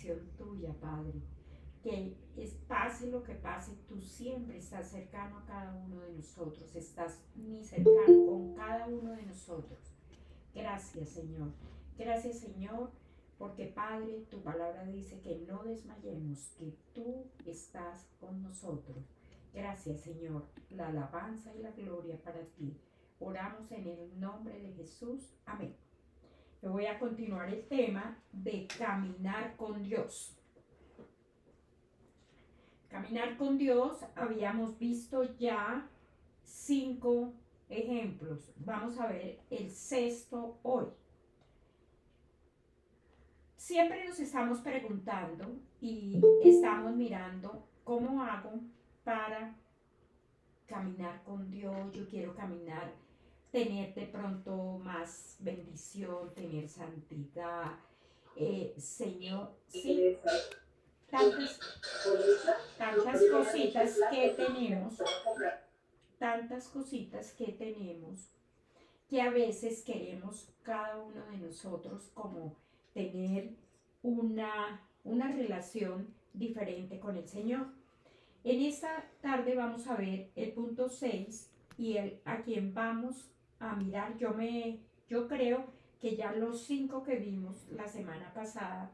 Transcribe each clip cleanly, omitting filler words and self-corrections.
bendición tuya, Padre. Pase lo que pase, tú siempre estás cercano a cada uno de nosotros, estás muy cercano con cada uno de nosotros. Gracias, Señor. Gracias, Señor, porque Padre, tu palabra dice que no desmayemos, que tú estás con nosotros. Gracias, Señor. La alabanza y la gloria para ti. Oramos en el nombre de Jesús. Amén. Yo voy a continuar el tema de caminar con Dios. Caminar con Dios, habíamos visto ya 5 ejemplos. Vamos a ver el sexto hoy. Siempre nos estamos preguntando y estamos mirando cómo hago para caminar con Dios. Yo quiero caminar, tener de pronto más bendición, tener santidad. Señor, sí, tantas, tantas cositas que tenemos, tantas cositas que tenemos, que a veces queremos cada uno de nosotros como tener una relación diferente con el Señor. En esta tarde vamos a ver el punto 6 y a quien vamos a mirar. Yo creo que ya los 5 que vimos la semana pasada,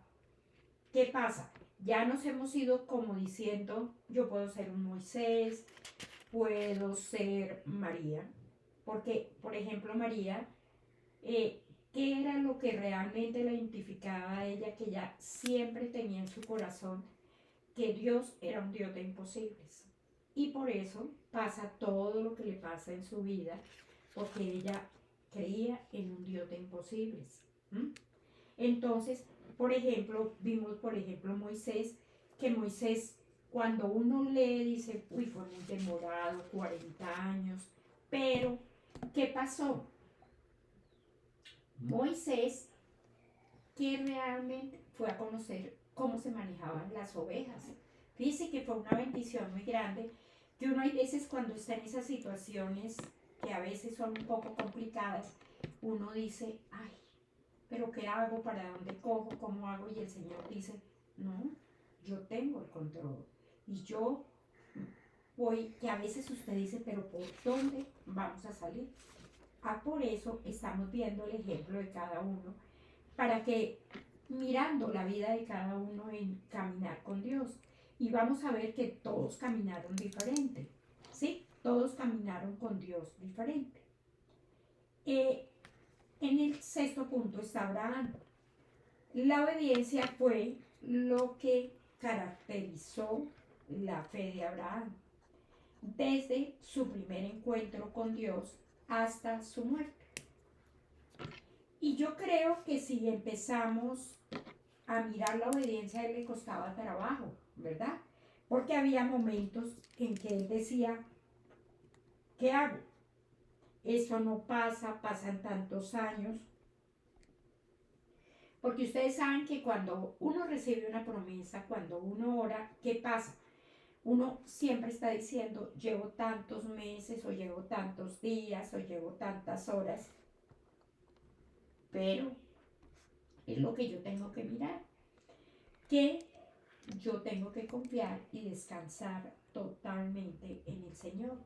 ¿qué pasa? Ya nos hemos ido como diciendo, yo puedo ser un Moisés, puedo ser María, porque, por ejemplo, María, ¿qué era lo que realmente la identificaba a ella? Que ella siempre tenía en su corazón que Dios era un Dios de imposibles. Y por eso pasa todo lo que le pasa en su vida, porque ella creía en un Dios de imposibles. ¿Mm? Entonces, por ejemplo, vimos, por ejemplo, Moisés, que Moisés, cuando uno lee, dice, uy, fue muy demorado, 40 años, pero, ¿qué pasó? Moisés, que realmente fue a conocer cómo se manejaban las ovejas. Fíjese que fue una bendición muy grande, que uno hay veces cuando está en esas situaciones que a veces son un poco complicadas, uno dice, ay, pero ¿qué hago? ¿Para dónde cojo? ¿Cómo hago? Y el Señor dice, no, yo tengo el control. Y yo voy, que a veces usted dice, pero ¿por dónde vamos a salir? Por eso estamos viendo el ejemplo de cada uno, para que mirando la vida de cada uno en caminar con Dios. Y vamos a ver que todos caminaron diferente, ¿sí? Todos caminaron con Dios diferente. En el sexto punto está Abraham. La obediencia fue lo que caracterizó la fe de Abraham, desde su primer encuentro con Dios hasta su muerte. Y yo creo que si empezamos a mirar la obediencia, a él le costaba trabajo, ¿verdad? Porque había momentos en que él decía, ¿qué hago? Eso no pasa, pasan tantos años. Porque ustedes saben que cuando uno recibe una promesa, cuando uno ora, ¿qué pasa? Uno siempre está diciendo, llevo tantos meses, o llevo tantos días, o llevo tantas horas, pero es lo que yo tengo que mirar, que yo tengo que confiar y descansar totalmente en el Señor.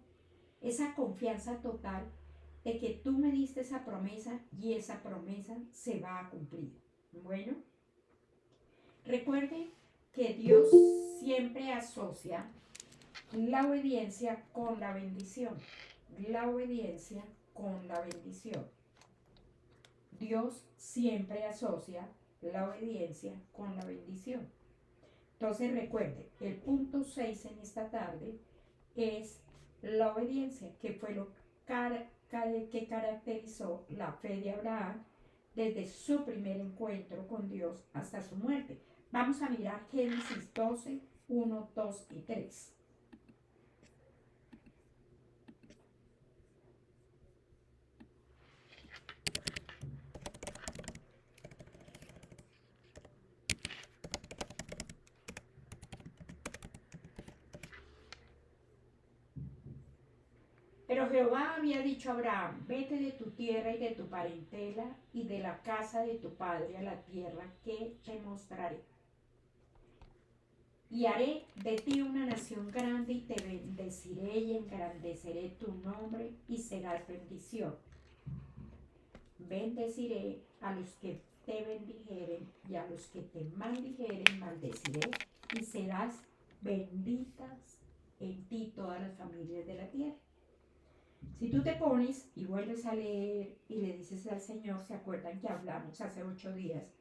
Esa confianza total de que tú me diste esa promesa y esa promesa se va a cumplir. Bueno, recuerde que Dios siempre asocia la obediencia con la bendición. La obediencia con la bendición. Dios siempre asocia la obediencia con la bendición. Entonces recuerde, el punto 6 en esta tarde es la obediencia, que fue lo que caracterizó la fe de Abraham desde su primer encuentro con Dios hasta su muerte. Vamos a mirar Génesis 12, 1, 2 y 3. Pero Jehová había dicho a Abraham, vete de tu tierra y de tu parentela y de la casa de tu padre a la tierra que te mostraré. y haré de ti una nación grande y te bendeciré y engrandeceré tu nombre y serás bendición. Bendeciré a los que te bendijeren y a los que te maldijeren maldeciré y serás benditas en ti todas las familias de la tierra. Si tú te pones y vuelves a leer y le dices al Señor, ¿se acuerdan que hablamos hace 8 días?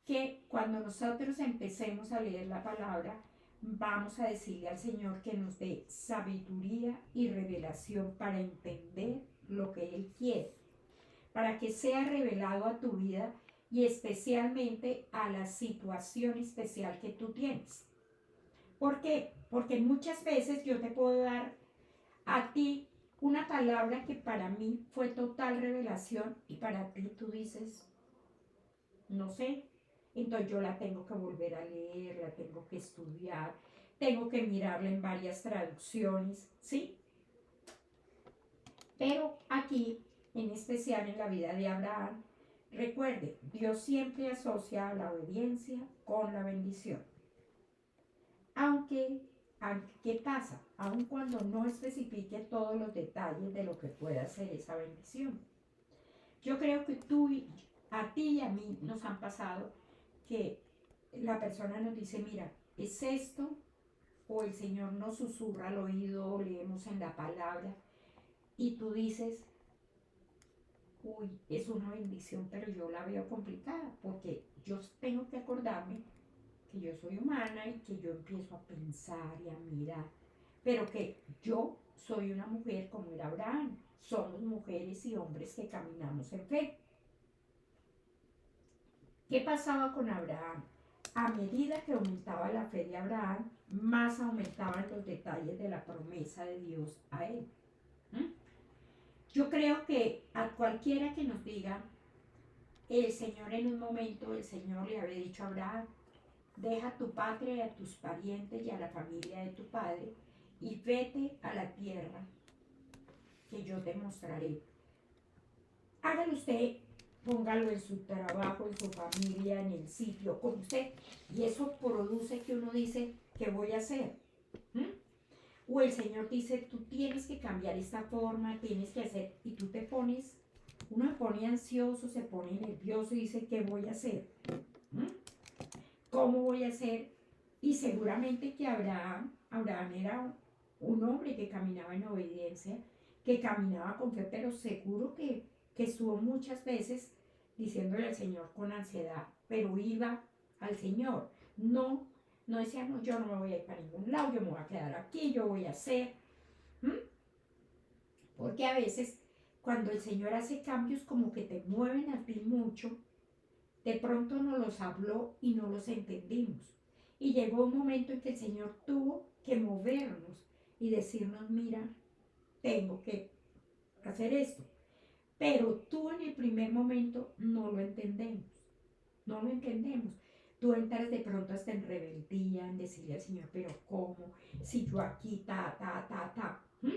Que cuando nosotros empecemos a leer la palabra, vamos a decirle al Señor que nos dé sabiduría y revelación para entender lo que Él quiere, para que sea revelado a tu vida y especialmente a la situación especial que tú tienes. ¿Por qué? Porque muchas veces yo te puedo dar a ti una palabra que para mí fue total revelación y para ti tú dices, no sé, entonces yo la tengo que volver a leer, la tengo que estudiar, tengo que mirarla en varias traducciones, ¿sí? Pero aquí, en especial en la vida de Abraham, recuerde, Dios siempre asocia la obediencia con la bendición. Aunque, ¿qué pasa? Aun cuando no especifique todos los detalles de lo que pueda ser esa bendición. Yo creo que a ti y a mí nos han pasado que la persona nos dice, mira, es esto, o el Señor nos susurra al oído, o leemos en la palabra, y tú dices, uy, es una bendición, pero yo la veo complicada, porque yo tengo que acordarme que yo soy humana y que yo empiezo a pensar y a mirar, pero que yo soy una mujer como era Abraham, somos mujeres y hombres que caminamos en fe. ¿Qué pasaba con Abraham? A medida que aumentaba la fe de Abraham, más aumentaban los detalles de la promesa de Dios a él. ¿Mm? Yo creo que a cualquiera que nos diga, el Señor en un momento, el Señor le había dicho a Abraham, deja tu patria y a tus parientes y a la familia de tu padre y vete a la tierra que yo te mostraré. Hágalo usted, póngalo en su trabajo, en su familia, en el sitio, con usted. Y eso produce que uno dice, ¿qué voy a hacer? ¿Mm? O el Señor dice, tú tienes que cambiar esta forma, tienes que hacer, y tú te pones, uno se pone ansioso, se pone nervioso y dice, ¿qué voy a hacer? ¿Mm? ¿Cómo voy a hacer? Y seguramente que Abraham era un hombre que caminaba en obediencia, que caminaba con fe, pero seguro que estuvo muchas veces diciéndole al Señor con ansiedad, pero iba al Señor. No, no decía, no, yo no me voy a ir para ningún lado, yo me voy a quedar aquí, yo voy a hacer. ¿Mm? Porque a veces cuando el Señor hace cambios como que te mueven a ti mucho, de pronto nos los habló y no los entendimos. Y llegó un momento en que el Señor tuvo que movernos y decirnos, mira, tengo que hacer esto. Pero tú en el primer momento no lo entendemos, no lo entendemos. Tú entras de pronto hasta en rebeldía, en decirle al Señor, pero ¿cómo? Si yo aquí, ta. ¿Mm?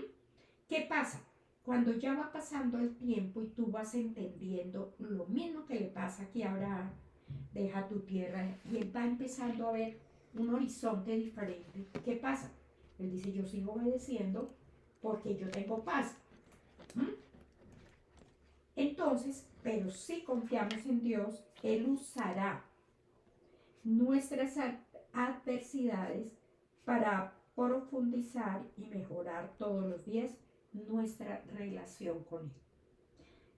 ¿Qué pasa? Cuando ya va pasando el tiempo y tú vas entendiendo lo mismo que le pasa aquí a Abraham, deja tu tierra y él va empezando a ver un horizonte diferente. ¿Qué pasa? Él dice, yo sigo obedeciendo porque yo tengo paz. ¿Mm? Entonces, pero si confiamos en Dios, Él usará nuestras adversidades para profundizar y mejorar todos los días nuestra relación con Él.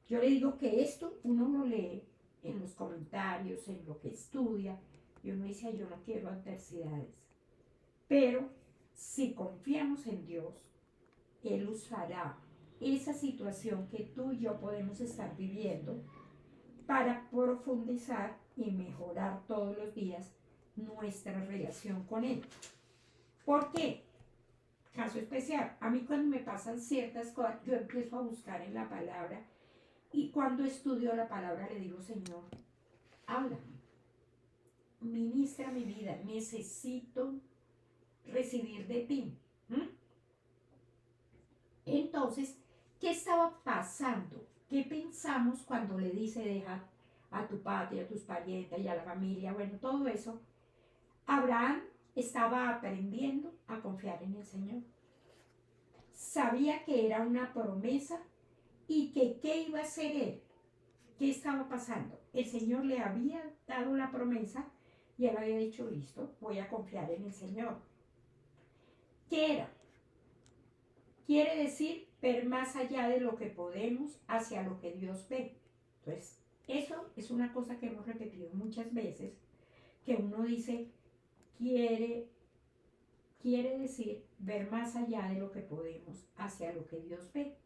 Yo le digo que esto uno lo lee en los comentarios, en lo que estudia, y uno dice, yo no quiero adversidades. Pero si confiamos en Dios, Él usará esa situación que tú y yo podemos estar viviendo para profundizar y mejorar todos los días nuestra relación con Él. ¿Por qué? Caso especial, a mí cuando me pasan ciertas cosas, yo empiezo a buscar en la palabra y cuando estudio la palabra le digo, Señor, háblame, ministra mi vida, necesito recibir de ti. ¿Mm? Entonces, ¿qué estaba pasando? ¿Qué pensamos cuando le dice deja a tu patria, a tus parientes y a la familia? Bueno, todo eso. Abraham estaba aprendiendo a confiar en el Señor. Sabía que era una promesa y que qué iba a hacer él, qué estaba pasando. El Señor le había dado la promesa y él había dicho, listo, voy a confiar en el Señor. ¿Qué era? Quiere decir ver más allá de lo que podemos hacia lo que Dios ve. Entonces, eso es una cosa que hemos repetido muchas veces, que uno dice, quiere decir ver más allá de lo que podemos hacia lo que Dios ve.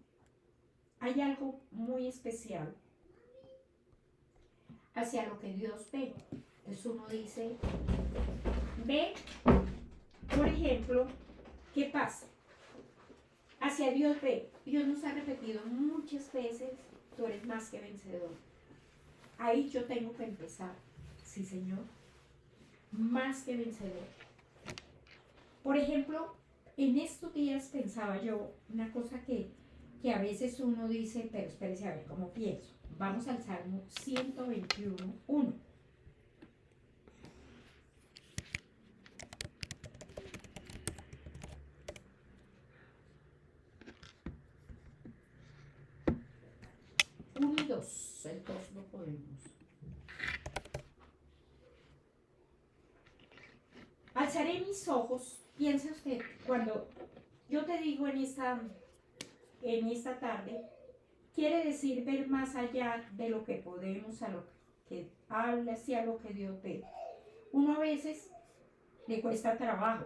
Hay algo muy especial hacia lo que Dios ve. Entonces uno dice, ve, por ejemplo, ¿qué pasa? Hacia Dios ve. Dios nos ha repetido muchas veces, tú eres más que vencedor. Ahí yo tengo que empezar. Sí, Señor. Más que vencedor. Por ejemplo, en estos días pensaba yo una cosa que a veces uno dice, pero espérese a ver cómo pienso. Vamos al Salmo 121, 1. Uno y 2, el 2 no podemos. Alzaré mis ojos, piensa usted, cuando yo te digo en esta tarde, quiere decir ver más allá de lo que podemos, a lo que habla, hacia lo que Dios ve. Uno a veces le cuesta trabajo.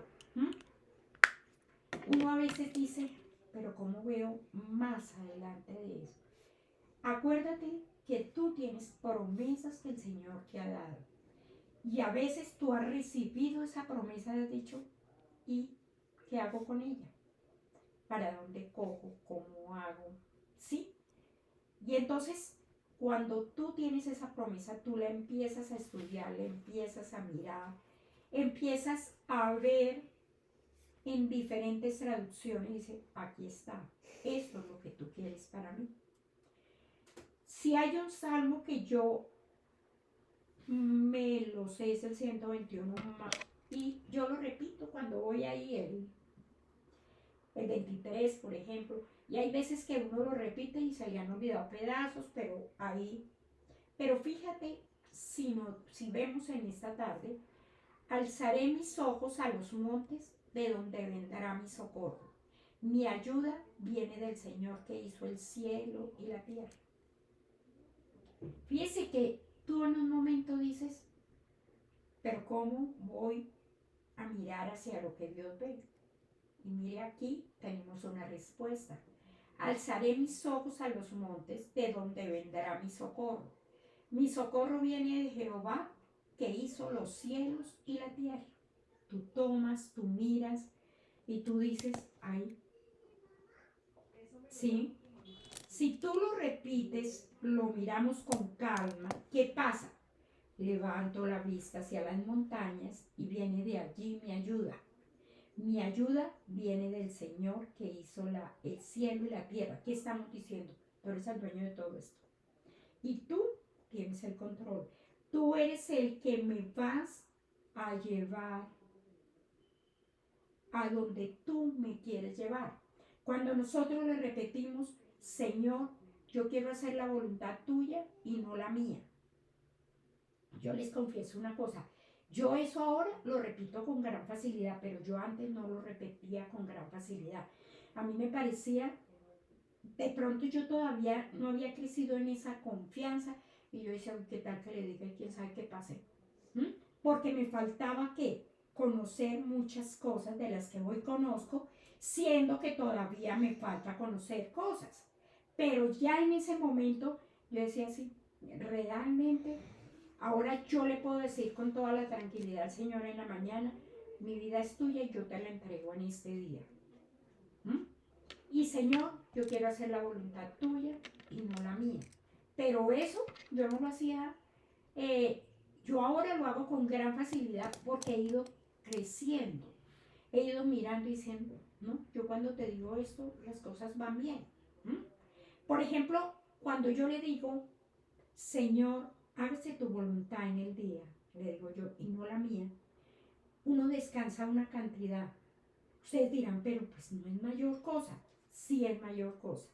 Uno a veces dice, pero ¿cómo veo más adelante de eso? Acuérdate que tú tienes promesas que el Señor te ha dado. Y a veces tú has recibido esa promesa y has dicho, ¿y qué hago con ella? ¿Para dónde cojo? ¿Cómo hago? ¿Sí? Y entonces, cuando tú tienes esa promesa, tú la empiezas a estudiar, la empiezas a mirar, empiezas a ver en diferentes traducciones y dice, aquí está, esto es lo que tú quieres para mí. Si hay un salmo que yo me lo sé, es el 121 y yo lo repito cuando voy ahí, el 23, por ejemplo, y hay veces que uno lo repite y se le han olvidado pedazos, pero ahí, pero fíjate, si vemos en esta tarde, alzaré mis ojos a los montes, de donde vendrá mi socorro. Mi ayuda viene del Señor que hizo el cielo y la tierra. Fíjese que tú en un momento dices, pero ¿cómo voy a mirar hacia lo que Dios ve? Y mire, aquí tenemos una respuesta. Alzaré mis ojos a los montes, de donde vendrá mi socorro. Mi socorro viene de Jehová, que hizo los cielos y la tierra. Tú tomas, tú miras y tú dices, ay, sí. Si tú lo repites, lo miramos con calma, ¿qué pasa? Levanto la vista hacia las montañas y viene de allí mi ayuda. Mi ayuda viene del Señor que hizo el cielo y la tierra. ¿Qué estamos diciendo? Tú eres el dueño de todo esto. Y tú tienes el control. Tú eres el que me vas a llevar a donde tú me quieres llevar. Cuando nosotros le repetimos, Señor, yo quiero hacer la voluntad tuya y no la mía. Yo les confieso una cosa, yo eso ahora lo repito con gran facilidad, pero yo antes no lo repetía con gran facilidad. A mí me parecía, de pronto yo todavía no había crecido en esa confianza y yo decía, ¿qué tal que le diga? ¿Quién sabe qué pase? Porque me faltaba que conocer muchas cosas de las que hoy conozco, siendo que todavía me falta conocer cosas. Pero ya en ese momento yo decía así, realmente, ahora yo le puedo decir con toda la tranquilidad al Señor en la mañana, mi vida es tuya y yo te la entrego en este día. Y Señor, yo quiero hacer la voluntad tuya y no la mía. Pero eso yo no lo hacía, yo ahora lo hago con gran facilidad porque he ido creciendo. He ido mirando y diciendo, no, yo cuando te digo esto, las cosas van bien. Por ejemplo, cuando yo le digo, Señor, hágase tu voluntad en el día, le digo yo, y no la mía. uno descansa una cantidad. Ustedes dirán, pero pues no es mayor cosa. Sí es mayor cosa.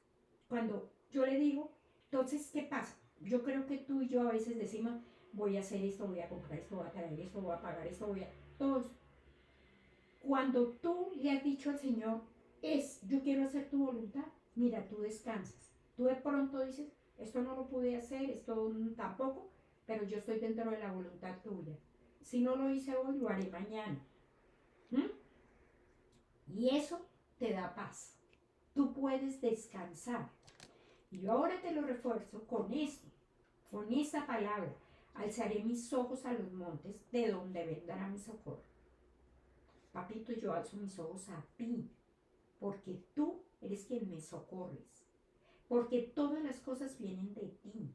Cuando yo le digo, entonces, ¿qué pasa? Yo creo que tú y yo a veces decimos, voy a hacer esto, voy a comprar esto, voy a traer esto, voy a pagar esto, voy a... Todo eso. Cuando tú le has dicho al Señor, yo quiero hacer tu voluntad, mira, tú descansas. Tú de pronto dices, esto no lo pude hacer, esto tampoco, pero yo estoy dentro de la voluntad tuya. Si no lo hice hoy, lo haré mañana. ¿Mm? Y eso te da paz. Tú puedes descansar. Y yo ahora te lo refuerzo con esto, con esta palabra. Alzaré mis ojos a los montes, de donde vendrá mi socorro. Papito, yo alzo mis ojos a ti, porque tú eres quien me socorres. Porque todas las cosas vienen de ti.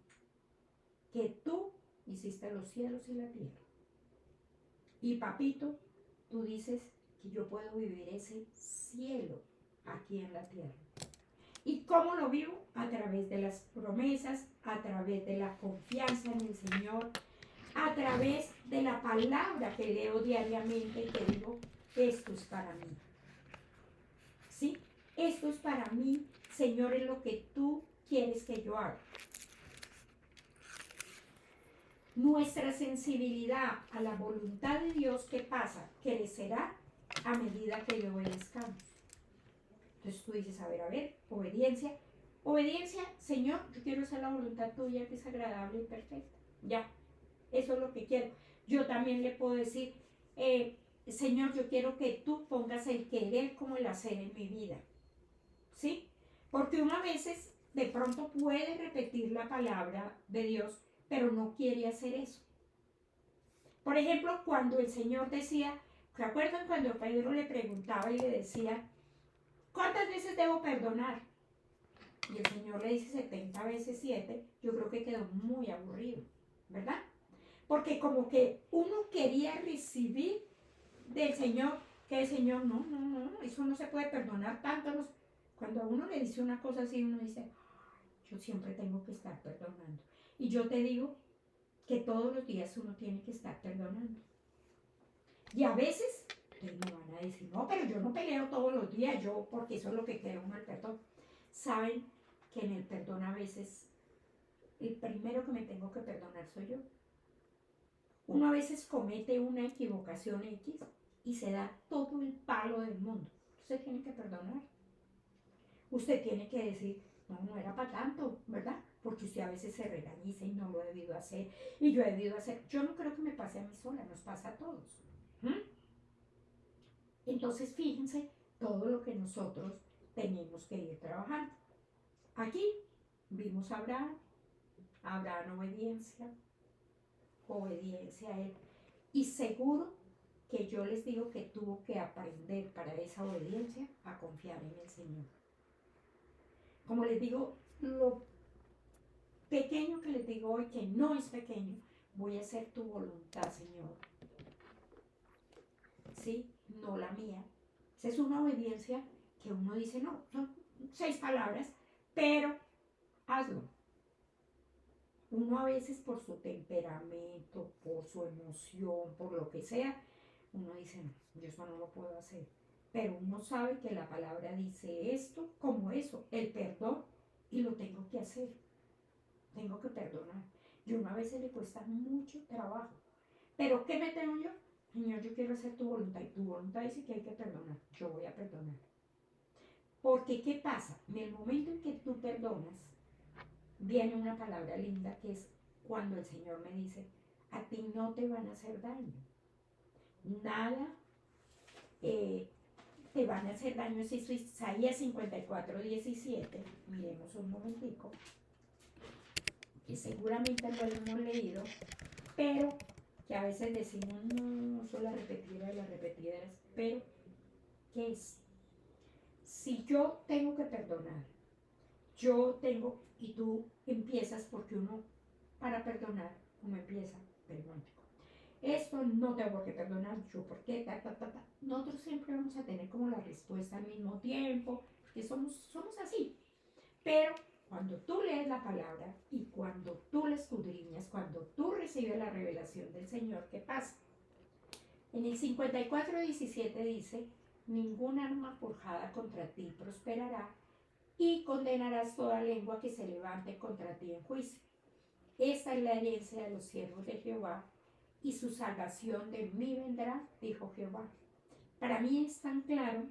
Que tú hiciste los cielos y la tierra. Y papito, tú dices que yo puedo vivir ese cielo aquí en la tierra. ¿Y cómo lo vivo? A través de las promesas, a través de la confianza en el Señor, a través de la palabra que leo diariamente y que digo, esto es para mí. ¿Sí? Esto es para mí, Señor, es lo que tú quieres que yo haga. Nuestra sensibilidad a la voluntad de Dios, ¿qué pasa? Crecerá a medida que le obedezcamos. Entonces tú dices, a ver, obediencia. Obediencia, Señor, yo quiero hacer la voluntad tuya que es agradable y perfecta. Ya, eso es lo que quiero. Yo también le puedo decir, Señor, yo quiero que tú pongas el querer como el hacer en mi vida. ¿Sí? Porque uno a veces de pronto puede repetir la palabra de Dios, pero no quiere hacer eso. Por ejemplo, cuando el Señor decía, ¿se acuerdan cuando Pedro le preguntaba y le decía, ¿cuántas veces debo perdonar? Y el Señor le dice 70 veces 7, yo creo que quedó muy aburrido, ¿verdad? Porque como que uno quería recibir del Señor, que el Señor, no, eso no se puede perdonar tanto. Cuando a uno le dice una cosa así, uno dice, yo siempre tengo que estar perdonando. Y yo te digo que todos los días uno tiene que estar perdonando. Y a veces, ustedes me van a decir, no, pero yo no peleo todos los días, yo, porque eso es lo que creo uno el perdón. Saben que en el perdón a veces, el primero que me tengo que perdonar soy yo. Uno a veces comete una equivocación X y se da todo el palo del mundo. Usted tiene que perdonar. Usted tiene que decir, no era para tanto, ¿verdad? Porque usted a veces se regañiza y no lo he debido hacer, y yo he debido hacer. Yo no creo que me pase a mí sola, nos pasa a todos. Entonces, fíjense todo lo que nosotros tenemos que ir trabajando. Aquí vimos a Abraham obediencia a él. Y seguro que yo les digo que tuvo que aprender para esa obediencia a confiar en el Señor. Como les digo, lo pequeño que les digo hoy, que no es pequeño, voy a hacer tu voluntad, Señor. ¿Sí? No la mía. Esa es una obediencia que uno dice, no, son 6 palabras, pero hazlo. Uno a veces por su temperamento, por su emoción, por lo que sea, uno dice, no, yo eso no lo puedo hacer. Pero uno sabe que la palabra dice esto como eso, el perdón, y lo tengo que hacer. Tengo que perdonar. Y uno a veces le cuesta mucho trabajo. Pero ¿qué me tengo yo? Señor, yo quiero hacer tu voluntad. Y tu voluntad dice que hay que perdonar. Yo voy a perdonar. Porque ¿qué pasa? En el momento en que tú perdonas, viene una palabra linda que es cuando el Señor me dice, a ti no te van a hacer daño. Nada te van a hacer daño. Es Isaías 54:17. Miremos un momentico, que seguramente lo hemos leído, pero que a veces decimos, no, son las repetidas, pero ¿qué es? Si yo tengo que perdonar, y tú empiezas, porque uno, para perdonar, uno empieza, perdón, esto no tengo por qué perdonar, yo por qué, Nosotros siempre vamos a tener como la respuesta al mismo tiempo, porque somos así. Pero cuando tú lees la palabra y cuando tú la escudriñas, cuando tú recibes la revelación del Señor, ¿qué pasa? En el 54:17 dice, ningún arma forjada contra ti prosperará y condenarás toda lengua que se levante contra ti en juicio. Esta es la herencia de los siervos de Jehová y su salvación de mí vendrá, dijo Jehová. Para mí es tan claro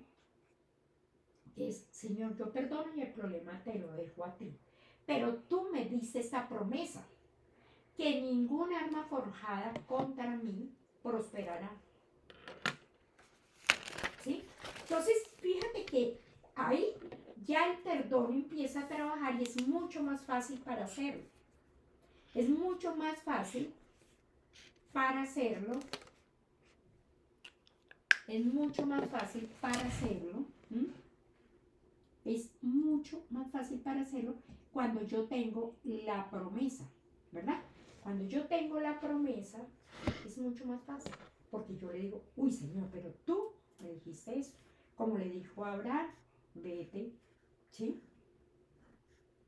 que es, Señor, yo perdono y el problema te lo dejo a ti. Pero tú me diste esta promesa, que ningún arma forjada contra mí prosperará. ¿Sí? Entonces, fíjate que ahí ya el perdón empieza a trabajar y es mucho más fácil para hacerlo. Es mucho más fácil para hacerlo. Es mucho más fácil para hacerlo. Es mucho más fácil para hacerlo cuando yo tengo la promesa, ¿verdad? Cuando yo tengo la promesa, es mucho más fácil. Porque yo le digo, uy, Señor, pero tú me dijiste eso. Como le dijo a Abraham, vete, ¿sí?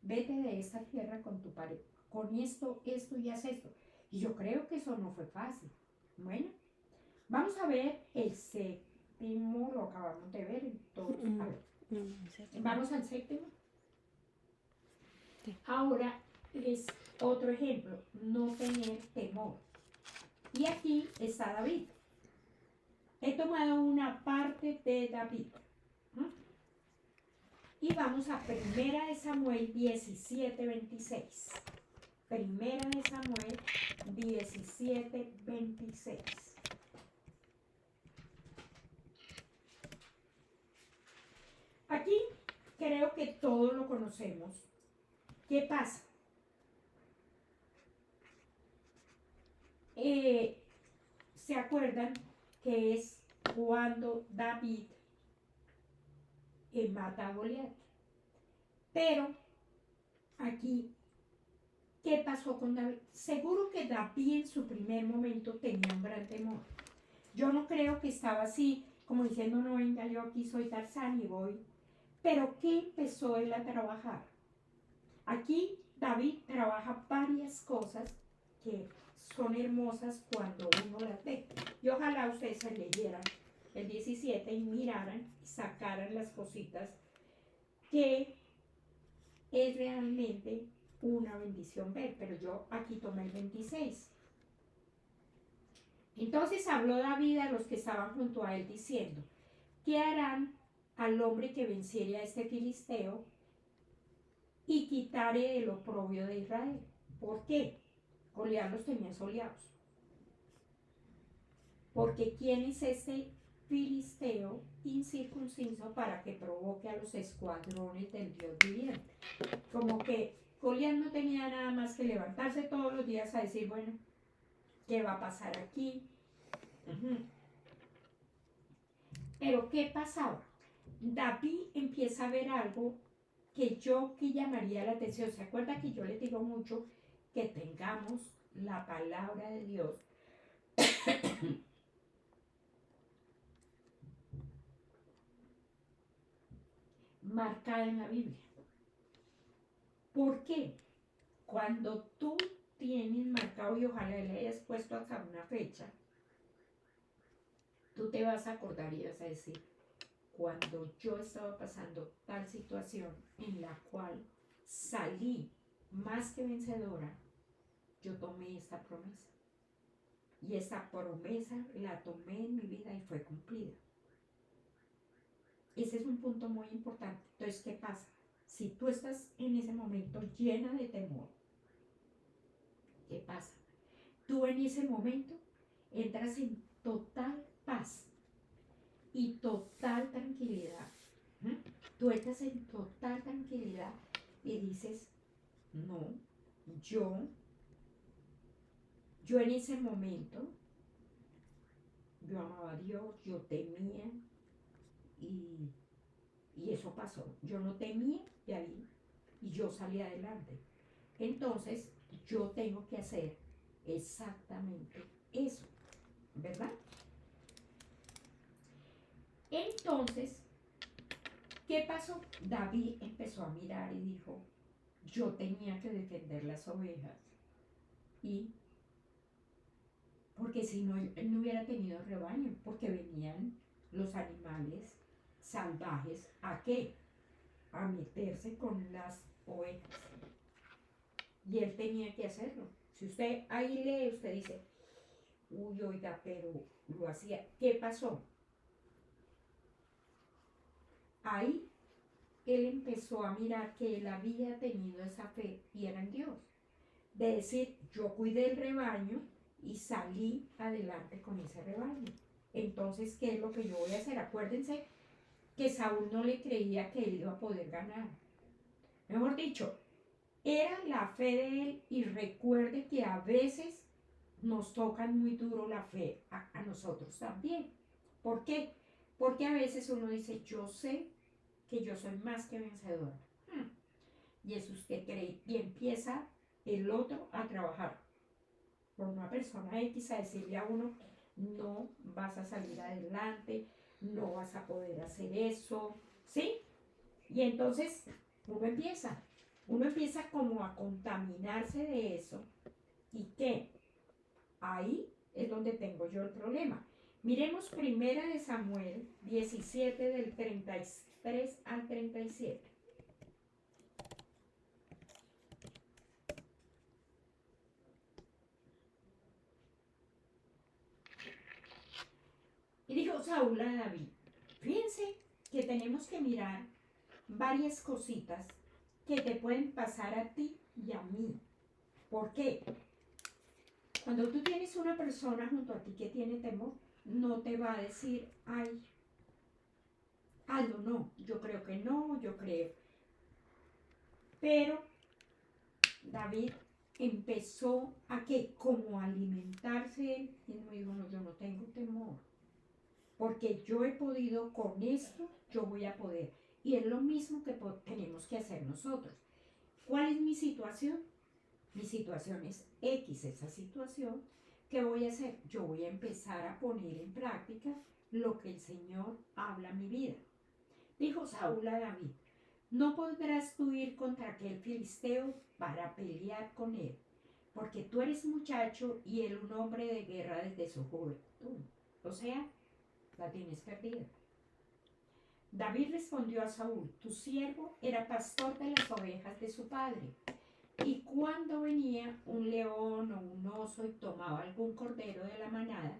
Vete de esta tierra con tu pareja. Con esto y haz esto. Y yo creo que eso no fue fácil. Bueno, vamos a ver el séptimo, lo acabamos de ver. Entonces, a ver, vamos al séptimo. Sí. Ahora es otro ejemplo, no tener temor. Y aquí está David. He tomado una parte de David. Y vamos a 1 Samuel 17:26. 1 Samuel 17:26. Aquí creo que todos lo conocemos. ¿Qué pasa? ¿Se acuerdan que es cuando David mata a Goliat? Pero aquí, ¿qué pasó con David? Seguro que David en su primer momento tenía un gran temor. Yo no creo que estaba así, como diciendo, no, venga, yo aquí soy Tarzán y voy. Pero ¿qué empezó él a trabajar? Aquí David trabaja varias cosas que son hermosas cuando uno las ve. Y ojalá ustedes se leyeran el 17 y miraran y sacaran las cositas que es realmente una bendición ver. Pero yo aquí tomé el 26. Entonces habló David a los que estaban junto a él diciendo, ¿qué harán al hombre que venciere a este filisteo y quitare el oprobio de Israel? ¿Por qué? Goliat los tenía soleados. Porque ¿quién es este filisteo incircunciso para que provoque a los escuadrones del Dios viviente? Como que Goliat no tenía nada más que levantarse todos los días a decir, bueno, ¿qué va a pasar aquí? Pero ¿qué pasaba? David empieza a ver algo que llamaría la atención. ¿Se acuerda que yo les digo mucho que tengamos la palabra de Dios marcada en la Biblia? ¿Por qué? Cuando tú tienes marcado, y ojalá le hayas puesto hasta una fecha, tú te vas a acordar y vas a decir, cuando yo estaba pasando tal situación en la cual salí más que vencedora, yo tomé esta promesa. Y esa promesa la tomé en mi vida y fue cumplida. Ese es un punto muy importante. Entonces, ¿qué pasa? Si tú estás en ese momento llena de temor, ¿qué pasa? Tú en ese momento entras en total paz y total tranquilidad. Tú entras en total tranquilidad y dices, no, yo en ese momento, yo amaba a Dios, yo temía y eso pasó. Yo no temía de ahí y yo salí adelante. Entonces, yo tengo que hacer exactamente eso, ¿verdad? Entonces, ¿qué pasó? David empezó a mirar y dijo, yo tenía que defender las ovejas. ¿Y por qué porque si no, él no hubiera tenido rebaño, porque venían los animales salvajes a qué? A meterse con las ovejas. Y él tenía que hacerlo. Si usted ahí lee, usted dice, uy, oiga, pero lo hacía. ¿Qué pasó? Ahí él empezó a mirar que él había tenido esa fe y era en Dios. De decir, yo cuidé el rebaño y salí adelante con ese rebaño. Entonces, ¿qué es lo que yo voy a hacer? Acuérdense que Saúl no le creía que él iba a poder ganar. Mejor dicho, era la fe de él y recuerde que a veces nos tocan muy duro la fe a nosotros también. ¿Por qué? Porque a veces uno dice, yo sé que yo soy más que vencedor. Y eso usted cree y empieza el otro a trabajar por una persona X a decirle a uno, no vas a salir adelante, no vas a poder hacer eso, ¿sí? Y entonces uno empieza como a contaminarse de eso y que ahí es donde tengo yo el problema. Miremos primera de Samuel 17 del 33 al 37. Y dijo Saúl a David, fíjense que tenemos que mirar varias cositas que te pueden pasar a ti y a mí. ¿Por qué? Cuando tú tienes una persona junto a ti que tiene temor, no te va a decir, ay, algo no, yo creo que no, yo creo. Pero David empezó a que como alimentarse y no dijo, no, yo no tengo temor, porque yo he podido con esto, yo voy a poder. Y es lo mismo que tenemos que hacer nosotros. ¿Cuál es mi situación? Mi situación es X, esa situación. ¿Qué voy a hacer? Yo voy a empezar a poner en práctica lo que el Señor habla a mi vida. Dijo Saúl a David, no podrás tú ir contra aquel filisteo para pelear con él, porque tú eres muchacho y él un hombre de guerra desde su juventud. O sea, la tienes perdida. David respondió a Saúl, tu siervo era pastor de las ovejas de su padre. Y cuando venía un león o un oso y tomaba algún cordero de la manada,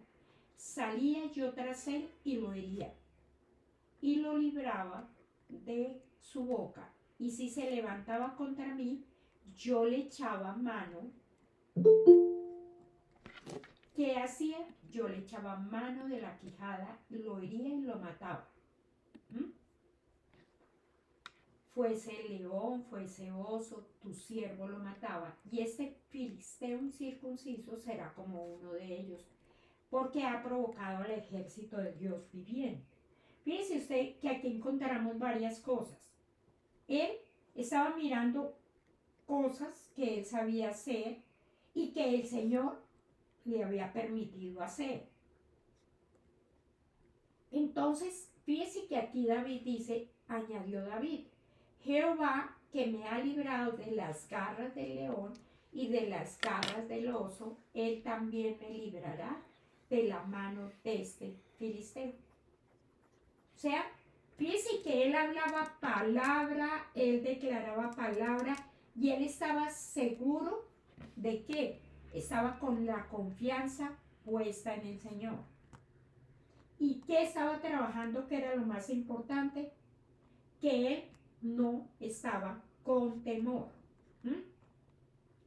salía yo tras él y lo hería, y lo libraba de su boca. Y si se levantaba contra mí, yo le echaba mano. ¿Qué hacía? Yo le echaba mano de la quijada, lo hería y lo mataba. Fuese león, fuese oso, tu siervo lo mataba. Y este filisteo incircunciso será como uno de ellos, porque ha provocado al ejército de Dios viviente. Fíjese usted que aquí encontramos varias cosas. Él estaba mirando cosas que él sabía hacer y que el Señor le había permitido hacer. Entonces, fíjese que aquí David dice, añadió David, Jehová que me ha librado de las garras del león y de las garras del oso, él también me librará de la mano de este filisteo. O sea, fíjese que él hablaba palabra, él declaraba palabra y él estaba seguro de que estaba con la confianza puesta en el Señor. ¿Y qué estaba trabajando que era lo más importante? Que él no estaba con temor.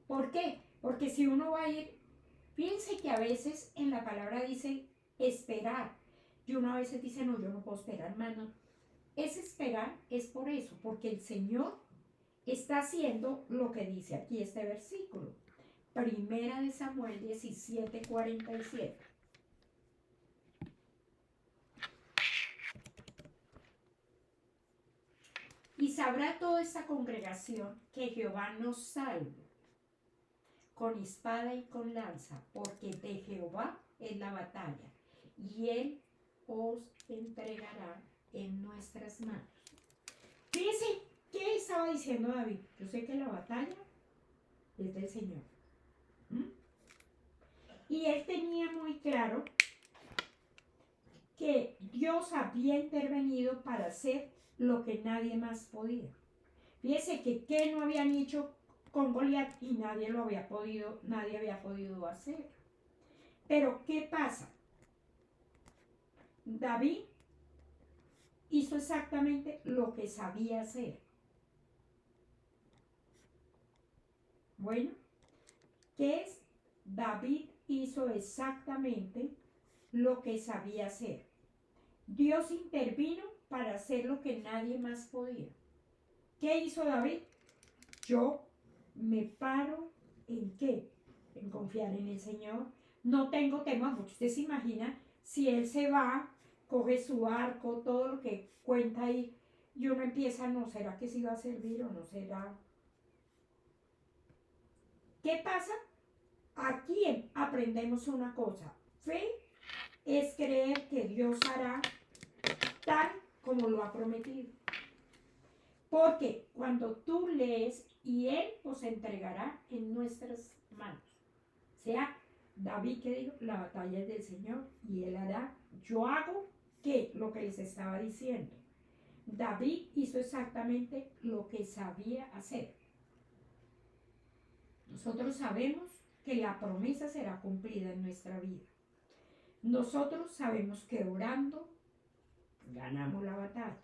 ¿Por qué? Porque si uno va a ir, fíjense que a veces en la palabra dice esperar. Y uno a veces dice, no, yo no puedo esperar más. No. Ese esperar es por eso, porque el Señor está haciendo lo que dice aquí este versículo. Primera de Samuel 17:47. Y sabrá toda esta congregación que Jehová nos salva con espada y con lanza, porque de Jehová es la batalla, y él os entregará en nuestras manos. Fíjense, ¿qué estaba diciendo David? Yo sé que la batalla es del Señor. Y él tenía muy claro que Dios había intervenido para hacer lo que nadie más podía. Fíjese que qué no habían hecho con Goliat y nadie había podido hacer. Pero ¿qué pasa? David hizo exactamente lo que sabía hacer. Bueno, ¿qué es? David hizo exactamente lo que sabía hacer. Dios intervino para hacer lo que nadie más podía. ¿Qué hizo David? Yo me paro en qué? En confiar en el Señor. No tengo temor, porque usted se imagina si él se va, coge su arco, todo lo que cuenta ahí, y uno empieza, no, ¿será que sí va a servir o no será? ¿Qué pasa? Aquí aprendemos una cosa. Fe es creer que Dios hará tal como lo ha prometido. Porque cuando tú lees y Él os entregará en nuestras manos. O sea, David que dijo, la batalla es del Señor y Él hará. Yo hago ¿qué? Lo que les estaba diciendo. David hizo exactamente lo que sabía hacer. Nosotros sabemos que la promesa será cumplida en nuestra vida. Nosotros sabemos que orando ganamos la batalla.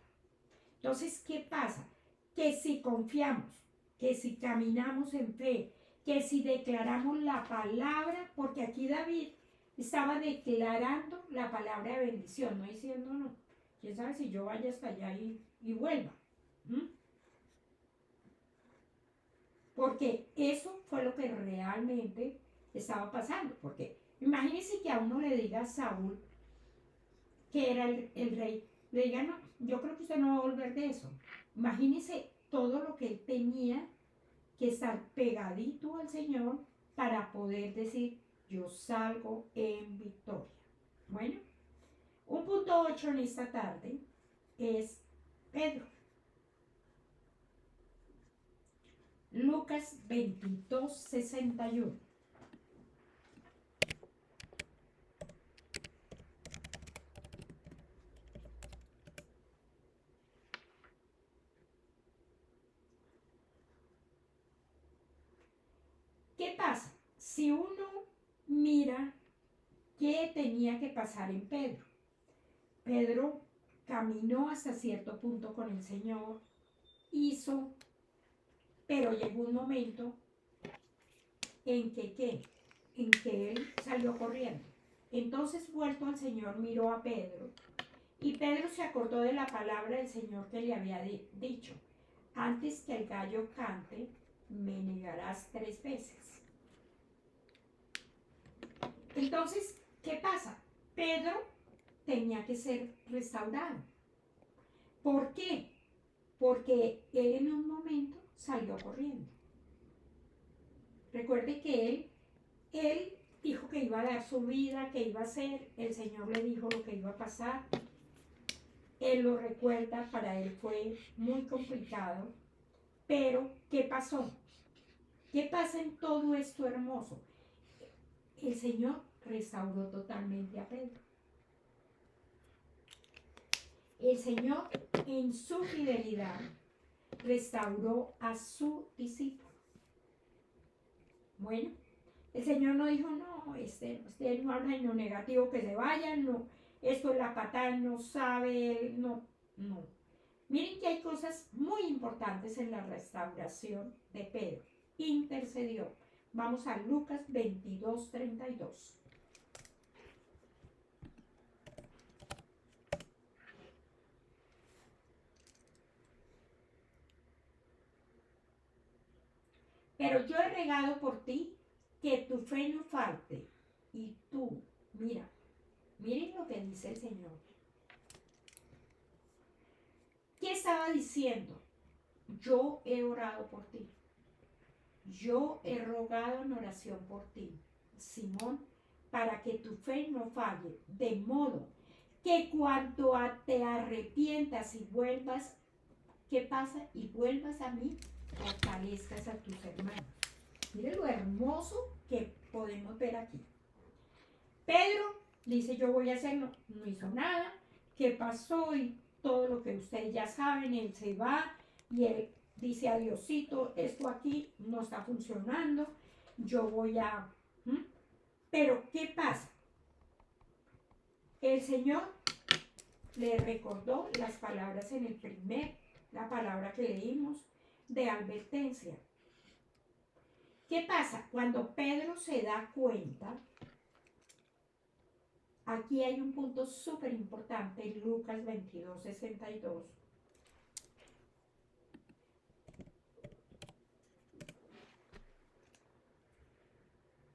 Entonces, ¿qué pasa? Que si confiamos, que si caminamos en fe, que si declaramos la palabra, porque aquí David estaba declarando la palabra de bendición, no diciendo no. ¿Quién sabe si yo vaya hasta allá y vuelva? ¿Mm? Porque eso fue lo que realmente estaba pasando. Porque imagínense que a uno le diga a Saúl, que era el rey, le diga, no, yo creo que usted no va a volver de eso. Imagínense todo lo que él tenía que estar pegadito al Señor para poder decir, yo salgo en victoria. Bueno, un punto 8 en esta tarde es Pedro. Lucas 22:61. ¿Qué pasa? Si uno mira qué tenía que pasar en Pedro. Pedro caminó hasta cierto punto con el Señor, hizo, pero llegó un momento en que, ¿qué? En que él salió corriendo. Entonces, vuelto al Señor, miró a Pedro y Pedro se acordó de la palabra del Señor que le había dicho, antes que el gallo cante, me negarás 3 veces. Entonces, ¿qué pasa? Pedro tenía que ser restaurado. ¿Por qué? Porque él en un momento salió corriendo. Recuerde que él dijo que iba a dar su vida, que iba a hacer, el Señor le dijo lo que iba a pasar. Él lo recuerda, para él fue muy complicado, pero ¿qué pasó? ¿Qué pasa en todo esto hermoso? El Señor restauró totalmente a Pedro. El Señor, en su fidelidad, restauró a su discípulo. Bueno, el Señor no dijo, no, usted no habla en lo negativo, que se vaya, no, esto es la patada, no sabe, no. Miren que hay cosas muy importantes en la restauración de Pedro. Intercedió. Vamos a Lucas 22:32. Pero yo he regado por ti que tu fe no falte. Y tú, miren lo que dice el Señor. ¿Qué estaba diciendo? Yo he orado por ti. Yo he rogado en oración por ti, Simón, para que tu fe no falle, de modo que cuando te arrepientas y vuelvas, ¿qué pasa? Y vuelvas a mí, fortalezcas a tus hermanos. Mire lo hermoso que podemos ver aquí. Pedro dice, yo voy a hacerlo, no hizo nada, ¿qué pasó? Y todo lo que ustedes ya saben, él se va y él dice, adiosito, esto aquí no está funcionando, yo voy a... ¿Mm? Pero, ¿qué pasa? El Señor le recordó las palabras en el la palabra que leímos de advertencia. ¿Qué pasa? Cuando Pedro se da cuenta, aquí hay un punto súper importante en Lucas 22:62.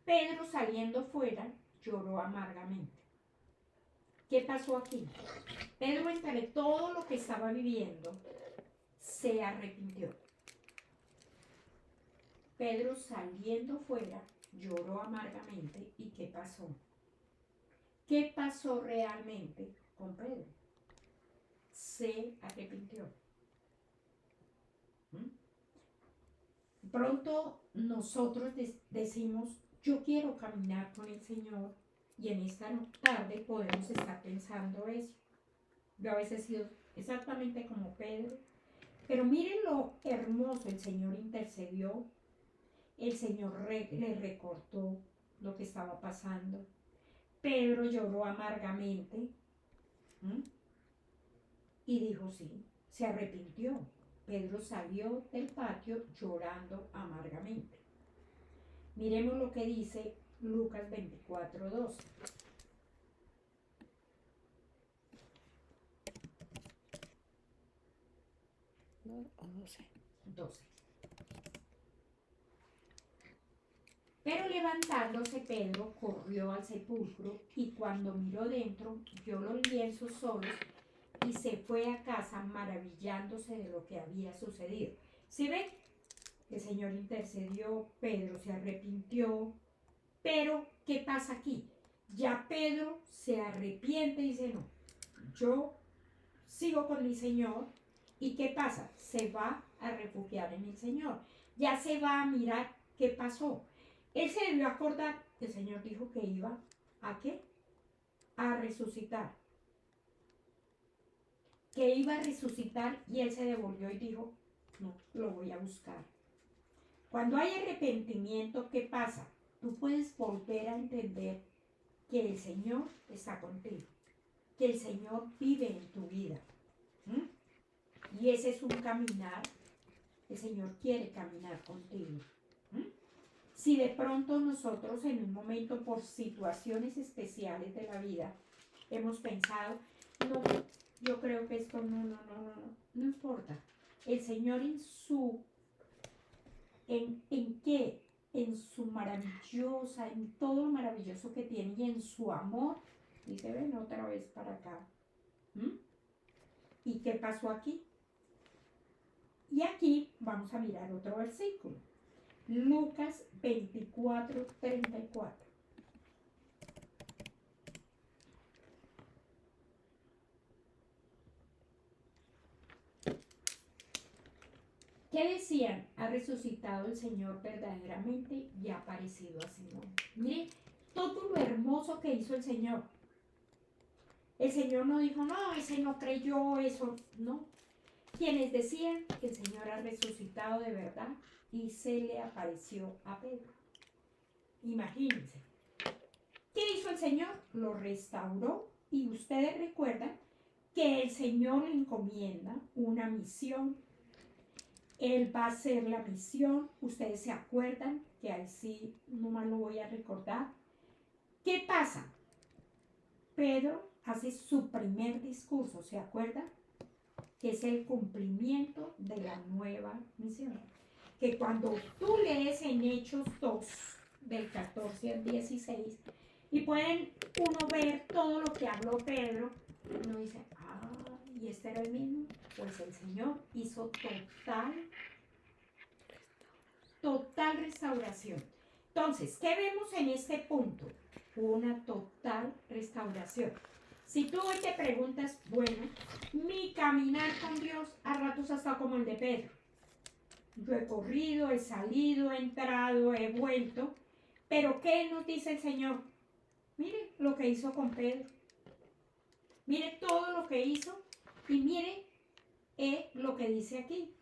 Pedro saliendo fuera lloró amargamente. ¿Qué pasó aquí? Pedro, entre todo lo que estaba viviendo, se arrepintió. Pedro saliendo fuera lloró amargamente. ¿Y qué pasó? ¿Qué pasó realmente con Pedro? Se arrepintió. Pronto nosotros decimos, yo quiero caminar con el Señor, y en esta tarde podemos estar pensando eso. Yo a veces he sido exactamente como Pedro, pero miren lo hermoso, el Señor intercedió, el Señor le recortó lo que estaba pasando. Pedro lloró amargamente. ¿Mm? Y dijo sí, se arrepintió. Pedro salió del patio llorando amargamente. Miremos lo que dice Lucas 24:12. ¿O 12? 12. Pero levantándose Pedro corrió al sepulcro y cuando miró dentro vio los lienzos solos y se fue a casa maravillándose de lo que había sucedido. ¿Sí ven? El Señor intercedió, Pedro se arrepintió, pero ¿qué pasa aquí? Ya Pedro se arrepiente y dice, no, yo sigo con mi Señor. ¿Y qué pasa? Se va a refugiar en el Señor. Ya se va a mirar qué pasó. Él se debió acordar que el Señor dijo que iba ¿a qué? A resucitar. Que iba a resucitar y él se devolvió y dijo, no, lo voy a buscar. Cuando hay arrepentimiento, ¿qué pasa? Tú puedes volver a entender que el Señor está contigo, que el Señor vive en tu vida. ¿Mm? Y ese es un caminar, el Señor quiere caminar contigo. ¿Mm? Si de pronto nosotros en un momento por situaciones especiales de la vida hemos pensado, no, yo creo que esto no importa. El Señor ¿en qué? En su maravillosa, en todo lo maravilloso que tiene y en su amor, dice, ven otra vez para acá. ¿Mm? ¿Y qué pasó aquí? Y aquí vamos a mirar otro versículo. Lucas 24:34. ¿Qué decían? Ha resucitado el Señor verdaderamente y ha aparecido a Simón. Mire todo lo hermoso que hizo el Señor. El Señor no dijo, no, ese no creyó, eso, no. Quienes decían que el Señor ha resucitado de verdad y se le apareció a Pedro. Imagínense. ¿Qué hizo el Señor? Lo restauró y ustedes recuerdan que el Señor le encomienda una misión. Él va a hacer la misión. Ustedes se acuerdan que ahí sí nomás lo voy a recordar. ¿Qué pasa? Pedro hace su primer discurso, ¿se acuerdan? Que es el cumplimiento de la nueva misión. Que cuando tú lees en Hechos 2, del 14 al 16, y pueden uno ver todo lo que habló Pedro, uno dice, ¿y este era el mismo? Pues el Señor hizo total restauración. Entonces, ¿qué vemos en este punto? Una total restauración. Si tú hoy te preguntas, bueno, mi caminar con Dios a ratos ha estado como el de Pedro. Yo he corrido, he salido, he entrado, he vuelto. Pero ¿qué nos dice el Señor? Mire lo que hizo con Pedro. Mire todo lo que hizo y mire lo que dice aquí.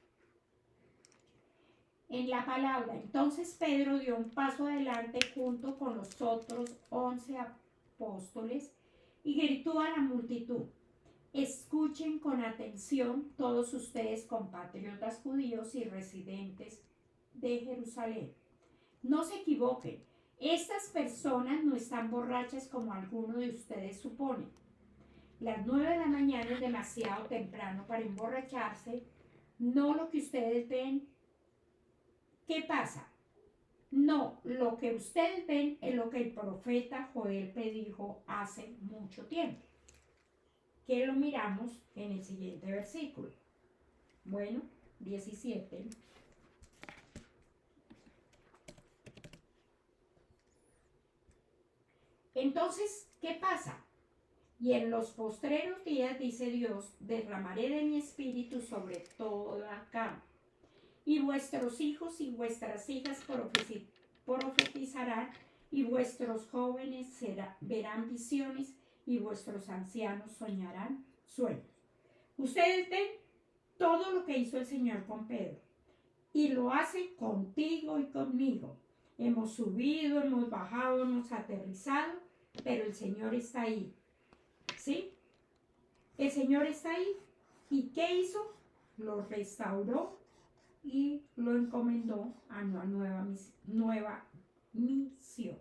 En la palabra, entonces Pedro dio un paso adelante junto con los otros 11 apóstoles y gritó a la multitud: escuchen con atención todos ustedes, compatriotas judíos y residentes de Jerusalén. No se equivoquen, estas personas no están borrachas como alguno de ustedes supone. Las 9 de la mañana es demasiado temprano para emborracharse, no lo que ustedes ven. ¿Qué pasa? No, lo que ustedes ven es lo que el profeta Joel predijo hace mucho tiempo, que lo miramos en el siguiente versículo. Bueno, 17. Entonces, ¿qué pasa? Y en los postreros días, dice Dios, derramaré de mi espíritu sobre toda carne. Y vuestros hijos y vuestras hijas profetizarán, y vuestros jóvenes verán visiones, y vuestros ancianos soñarán sueños. Ustedes ven todo lo que hizo el Señor con Pedro, y lo hace contigo y conmigo. Hemos subido, hemos bajado, hemos aterrizado, pero el Señor está ahí. ¿Sí? El Señor está ahí. ¿Y qué hizo? Lo restauró y lo encomendó a una nueva misión.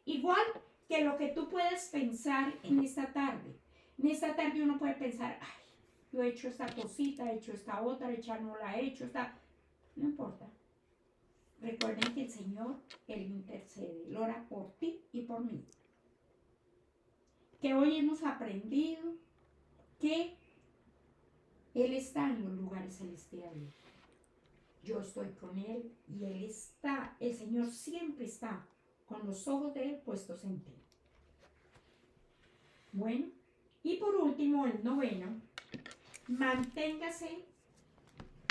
Igual que lo que tú puedes pensar en esta tarde. En esta tarde uno puede pensar, ay, yo he hecho esta cosita, he hecho esta otra, ella no la he hecho, no importa. Recuerden que el Señor, Él intercede, Él ora por ti y por mí. Que hoy hemos aprendido que Él está en los lugares celestiales. Yo estoy con Él y Él está, el Señor siempre está con los ojos de Él puestos en ti. Bueno, y por último, el 9,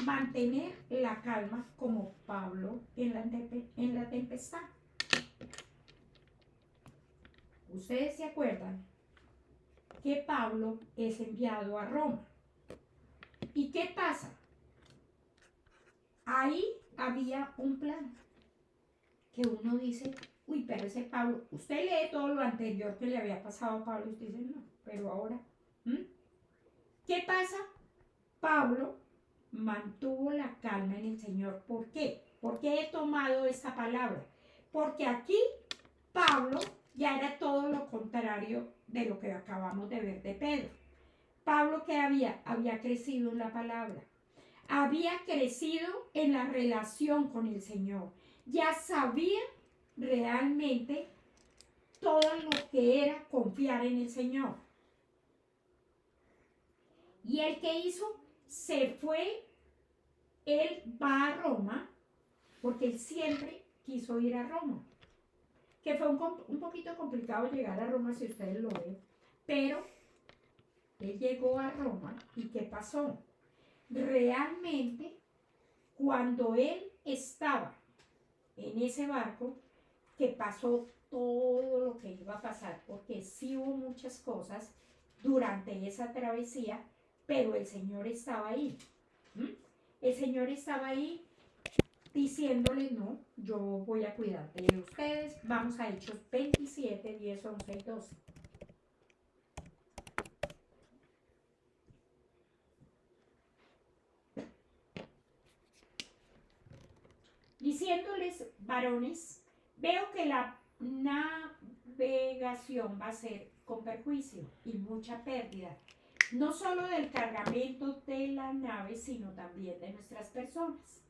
mantener la calma como Pablo en la tempestad. Ustedes se acuerdan que Pablo es enviado a Roma. ¿Y qué pasa? Ahí había un plan que uno dice, uy, pero ese Pablo, usted lee todo lo anterior que le había pasado a Pablo y usted dice, no, pero ahora, ¿qué pasa? Pablo mantuvo la calma en el Señor. ¿Por qué? ¿Por qué he tomado esta palabra? Porque aquí Pablo ya era todo lo contrario de lo que acabamos de ver de Pedro. Pablo, que había crecido en la palabra, había crecido en la relación con el Señor, ya sabía realmente todo lo que era confiar en el Señor. ¿Y él qué hizo? Se fue, él va a Roma, porque él siempre quiso ir a Roma, que fue un poquito complicado llegar a Roma si ustedes lo ven, pero él llegó a Roma y ¿qué pasó? Realmente, cuando él estaba en ese barco, que pasó todo lo que iba a pasar, porque sí hubo muchas cosas durante esa travesía, pero el Señor estaba ahí. El Señor estaba ahí diciéndole, no, yo voy a cuidar de ustedes. Vamos a Hechos 27, 10, 11 y 12. Diciéndoles, varones, veo que la navegación va a ser con perjuicio y mucha pérdida, no solo del cargamento de la nave, sino también de nuestras personas.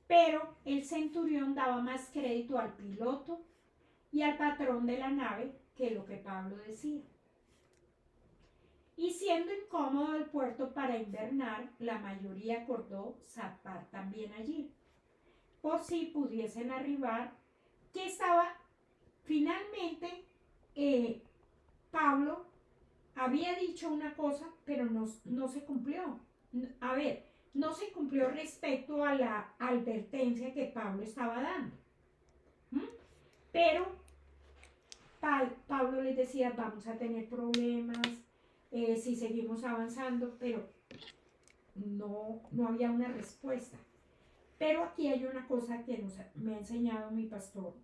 Pero el centurión daba más crédito al piloto y al patrón de la nave que lo que Pablo decía. Y siendo incómodo el puerto para invernar, la mayoría acordó zarpar también allí, por si pudiesen arribar, que estaba finalmente Pablo había dicho una cosa, pero no se cumplió. A ver, no se cumplió respecto a la advertencia que Pablo estaba dando. Pero Pablo les decía, vamos a tener problemas si seguimos avanzando, pero no había una respuesta. Pero aquí hay una cosa que me ha enseñado mi pastor,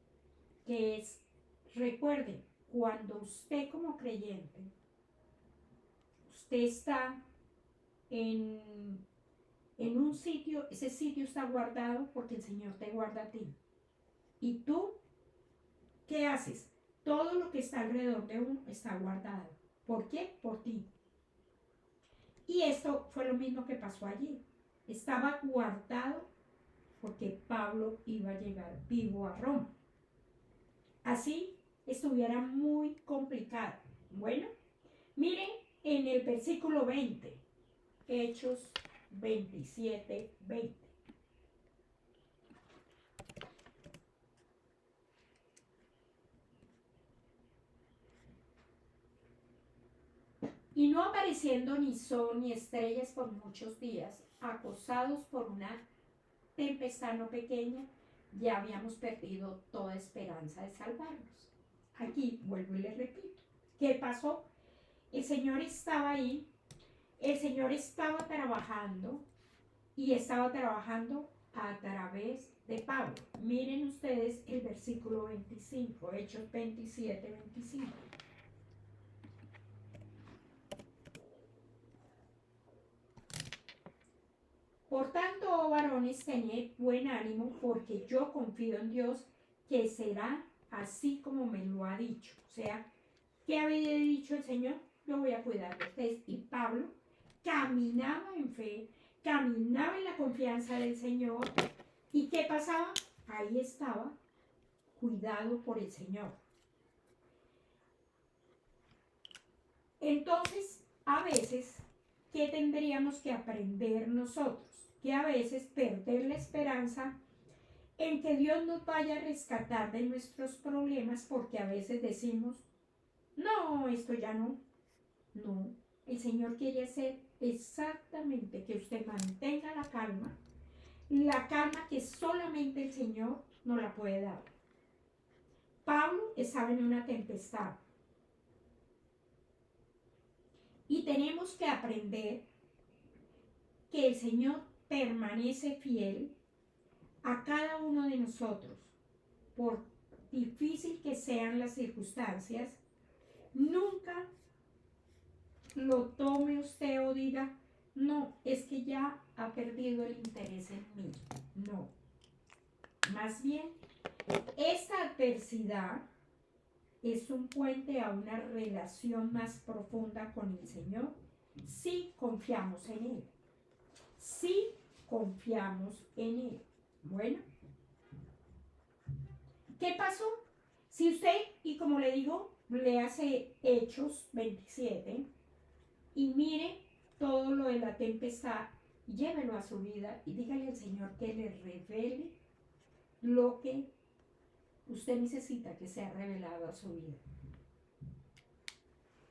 que es, recuerden, cuando usted como creyente, usted está en un sitio, ese sitio está guardado porque el Señor te guarda a ti. Y tú, ¿qué haces? Todo lo que está alrededor de uno está guardado. ¿Por qué? Por ti. Y esto fue lo mismo que pasó allí. Estaba guardado porque Pablo iba a llegar vivo a Roma. Así estuviera muy complicado. Bueno, miren en el versículo 20, Hechos 27, 20. Y no apareciendo ni sol ni estrellas por muchos días, acosados por una tempestad no pequeña, ya habíamos perdido toda esperanza de salvarnos. Aquí vuelvo y les repito, ¿qué pasó? El Señor estaba ahí, el Señor estaba trabajando y estaba trabajando a través de Pablo. Miren ustedes el versículo 25, Hechos 27, 25. Por tanto, oh varones, tened buen ánimo, porque yo confío en Dios que será así como me lo ha dicho. O sea, ¿qué había dicho el Señor? Yo voy a cuidar de ustedes. Y Pablo caminaba en fe, caminaba en la confianza del Señor. ¿Y qué pasaba? Ahí estaba, cuidado por el Señor. Entonces, a veces, ¿qué tendríamos que aprender nosotros? Que a veces perder la esperanza en que Dios nos vaya a rescatar de nuestros problemas, porque a veces decimos, no, esto ya no. No, el Señor quiere hacer exactamente que usted mantenga la calma que solamente el Señor nos la puede dar. Pablo estaba en una tempestad y tenemos que aprender que el Señor permanece fiel a cada uno de nosotros, por difícil que sean las circunstancias. Nunca lo tome usted o diga, no, es que ya ha perdido el interés en mí. No. Más bien, esta adversidad es un puente a una relación más profunda con el Señor si confiamos en Él. Si confiamos en Él. Bueno, ¿qué pasó? Si usted, y como le digo, le hace Hechos 27 y mire todo lo de la tempestad, llévelo a su vida y dígale al Señor que le revele lo que usted necesita que sea revelado a su vida.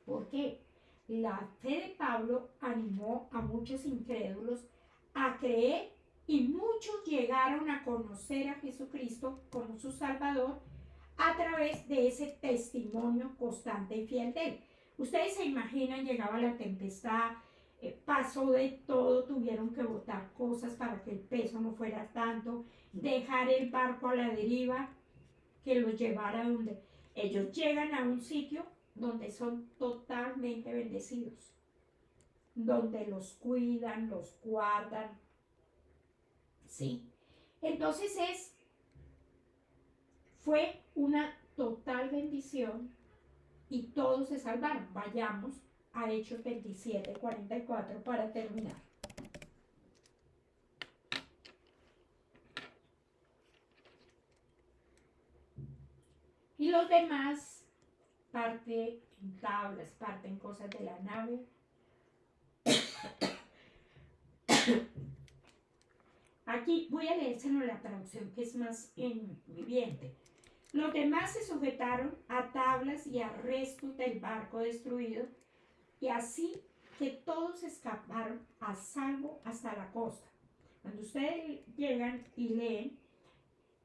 Porque la fe de Pablo animó a muchos incrédulos a creer y muchos llegaron a conocer a Jesucristo como su Salvador a través de ese testimonio constante y fiel de Él. Ustedes se imaginan, llegaba la tempestad, pasó de todo, tuvieron que botar cosas para que el peso no fuera tanto, dejar el barco a la deriva, que los llevara donde ellos llegan a un sitio donde son totalmente bendecidos, donde los cuidan, los guardan, ¿sí? Entonces fue una total bendición y todos se salvaron. Vayamos a Hechos 27, 44 para terminar. Y los demás parte en tablas, parte en cosas de la nave. Aquí voy a leérselo la traducción que es más en viviente. Los demás se sujetaron a tablas y a restos del barco destruido, y así que todos escaparon a salvo hasta la costa. Cuando ustedes llegan y leen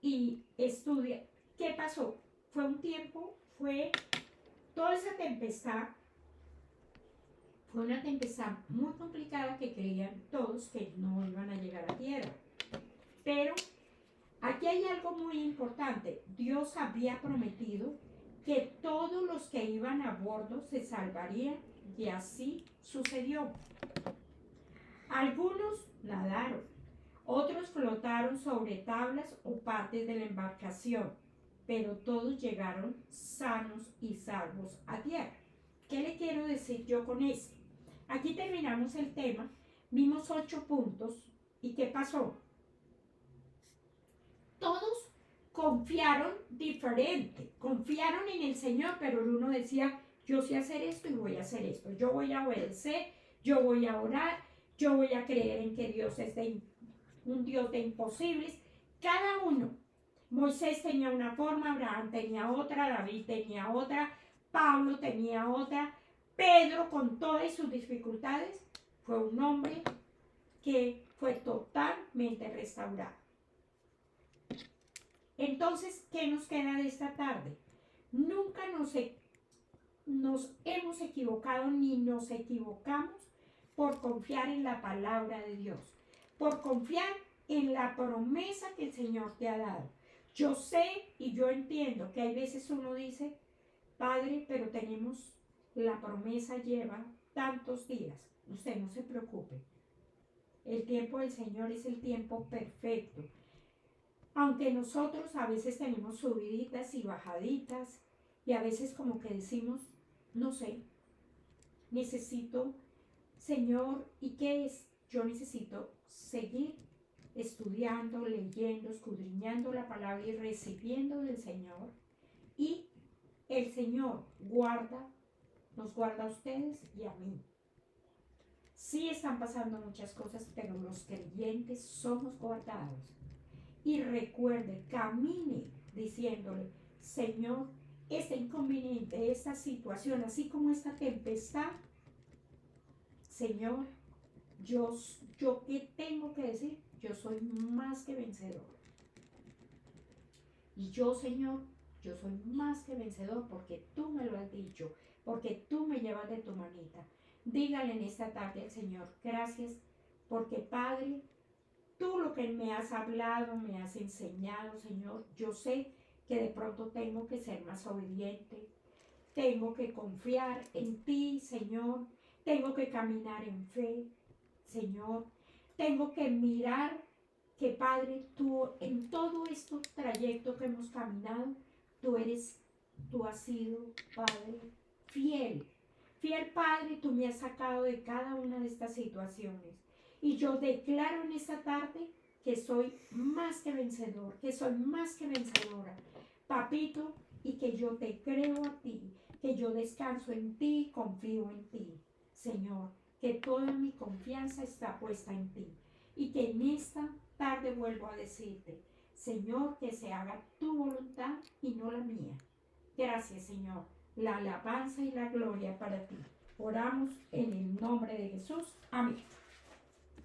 y estudian, ¿qué pasó? Fue toda esa tempestad fue una tempestad muy complicada que creían todos que no iban a llegar a tierra. Pero aquí hay algo muy importante. Dios había prometido que todos los que iban a bordo se salvarían y así sucedió. Algunos nadaron, otros flotaron sobre tablas o partes de la embarcación, pero todos llegaron sanos y salvos a tierra. ¿Qué le quiero decir yo con esto? Aquí terminamos el tema, vimos 8 puntos y ¿qué pasó? Todos confiaron diferente, confiaron en el Señor, pero el uno decía, yo sé hacer esto y voy a hacer esto, yo voy a obedecer, yo voy a orar, yo voy a creer en que Dios es un Dios de imposibles. Cada uno, Moisés tenía una forma, Abraham tenía otra, David tenía otra, Pablo tenía otra, Pedro con todas sus dificultades fue un hombre que fue totalmente restaurado. Entonces, ¿qué nos queda de esta tarde? Nunca nos hemos equivocado ni nos equivocamos por confiar en la palabra de Dios, por confiar en la promesa que el Señor te ha dado. Yo sé y yo entiendo que hay veces uno dice, Padre, pero la promesa lleva tantos días. Usted no se preocupe. El tiempo del Señor es el tiempo perfecto. Aunque nosotros a veces tenemos subiditas y bajaditas y a veces como que decimos, no sé, necesito, Señor, ¿y qué es? Yo necesito seguir estudiando, leyendo, escudriñando la palabra y recibiendo del Señor. Y el Señor nos guarda a ustedes y a mí. Sí están pasando muchas cosas, pero los creyentes somos guardados. Y recuerde, camine diciéndole, Señor, este inconveniente, esta situación, así como esta tempestad, Señor, yo ¿qué tengo que decir? Yo soy más que vencedor. Y yo, Señor, yo soy más que vencedor porque tú me lo has dicho, porque tú me llevas de tu manita. Dígale en esta tarde al Señor, gracias, porque Padre, tú lo que me has hablado, me has enseñado, Señor, yo sé que de pronto tengo que ser más obediente, tengo que confiar en ti, Señor, tengo que caminar en fe, Señor, tengo que mirar que, Padre, tú en todo este trayecto que hemos caminado, tú has sido, Padre, fiel. Fiel, Padre, tú me has sacado de cada una de estas situaciones. Y yo declaro en esta tarde que soy más que vencedor, que soy más que vencedora, Papito, y que yo te creo a ti, que yo descanso en ti, confío en ti, Señor, que toda mi confianza está puesta en ti. Y que en esta tarde vuelvo a decirte, Señor, que se haga tu voluntad y no la mía. Gracias, Señor. La alabanza y la gloria para ti. Oramos en el nombre de Jesús. Amén.